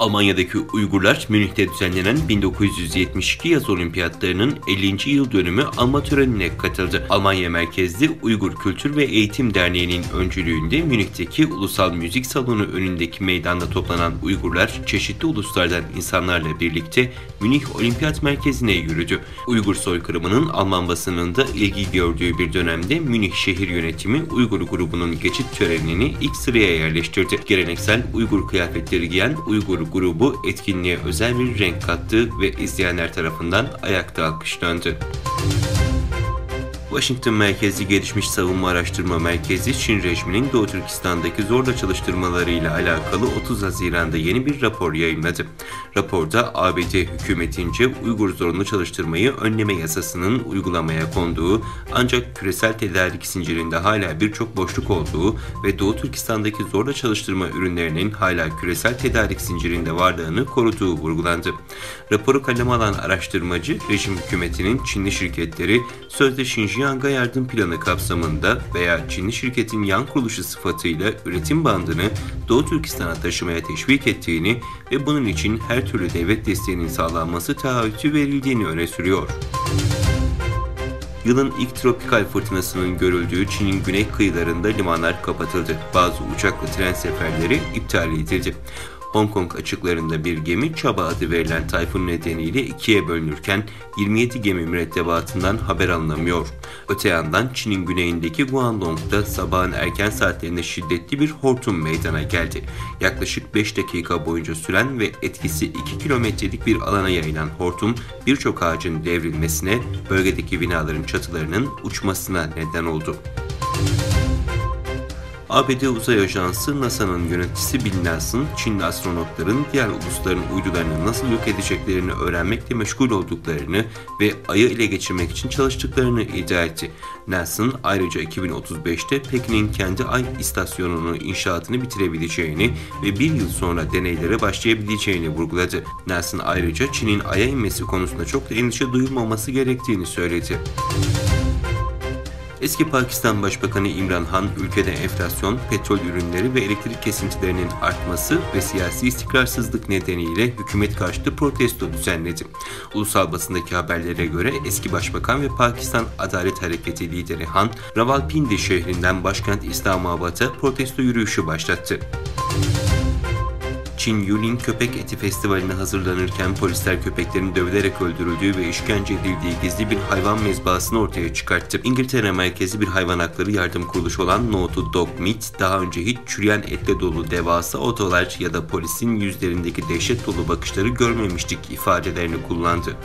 Almanya'daki Uygurlar, Münih'te düzenlenen 1972 yaz olimpiyatlarının 50. yıl dönümü anma törenine katıldı. Almanya merkezli Uygur Kültür ve Eğitim Derneği'nin öncülüğünde Münih'teki Ulusal Müzik Salonu önündeki meydanda toplanan Uygurlar, çeşitli uluslardan insanlarla birlikte Münih Olimpiyat Merkezi'ne yürüdü. Uygur soykırımının Alman basınında ilgi gördüğü bir dönemde Münih şehir yönetimi Uygur grubunun geçit törenini ilk sıraya yerleştirdi. Geleneksel Uygur kıyafetleri giyen Uygur grubu etkinliğe özel bir renk kattı ve izleyenler tarafından ayakta alkışlandı. Washington merkezli Gelişmiş Savunma Araştırma Merkezi, Çin rejiminin Doğu Türkistan'daki zorla çalıştırmalarıyla alakalı 30 Haziran'da yeni bir rapor yayınladı. Raporda ABD hükümetince Uygur zorunlu çalıştırmayı önleme yasasının uygulamaya konduğu, ancak küresel tedarik zincirinde hala birçok boşluk olduğu ve Doğu Türkistan'daki zorla çalıştırma ürünlerinin hala küresel tedarik zincirinde varlığını koruduğu vurgulandı. Raporu kaleme alan araştırmacı, rejim hükümetinin Çinli şirketleri sözde Şinjiang'a yardım planı kapsamında veya Çinli şirketin yan kuruluşu sıfatıyla üretim bandını Doğu Türkistan'a taşımaya teşvik ettiğini ve bunun için her türlü devlet desteğinin sağlanması taahhütü verildiğini öne sürüyor. Yılın ilk tropikal fırtınasının görüldüğü Çin'in güney kıyılarında limanlar kapatıldı. Bazı uçak ve tren seferleri iptal edildi. Hong Kong açıklarında bir gemi Chaba adı verilen tayfun nedeniyle ikiye bölünürken 27 gemi mürettebatından haber alınamıyor. Öte yandan Çin'in güneyindeki Guangdong'da sabahın erken saatlerinde şiddetli bir hortum meydana geldi. Yaklaşık 5 dakika boyunca süren ve etkisi 2 kilometrelik bir alana yayılan hortum birçok ağacın devrilmesine, bölgedeki binaların çatılarının uçmasına neden oldu. ABD Uzay Ajansı NASA'nın yöneticisi Bill Nelson, Çinli astronotların diğer ulusların uydularını nasıl yok edeceklerini öğrenmekle meşgul olduklarını ve Ay'ı ele geçirmek için çalıştıklarını iddia etti. Nelson ayrıca 2035'te Pekin'in kendi Ay istasyonunu inşaatını bitirebileceğini ve bir yıl sonra deneylere başlayabileceğini vurguladı. Nelson ayrıca Çin'in Ay'a inmesi konusunda çok da endişe duyulmaması gerektiğini söyledi. Eski Pakistan Başbakanı İmran Han, ülkede enflasyon, petrol ürünleri ve elektrik kesintilerinin artması ve siyasi istikrarsızlık nedeniyle hükümet karşıtı protesto düzenledi. Ulusal basındaki haberlere göre eski başbakan ve Pakistan Adalet Hareketi lideri Han, Rawalpindi şehrinden başkent İslamabad'a protesto yürüyüşü başlattı. Çin Yulin Köpek Eti Festivali'ne hazırlanırken polisler köpeklerin dövülerek öldürüldüğü ve işkence edildiği gizli bir hayvan mezbahasını ortaya çıkarttı. İngiltere merkezli bir hayvan hakları yardım kuruluşu olan No to Dog Meat, daha önce hiç çürüyen etle dolu devasa otolar ya da polisin yüzlerindeki dehşet dolu bakışları görmemiştik ifadelerini kullandı.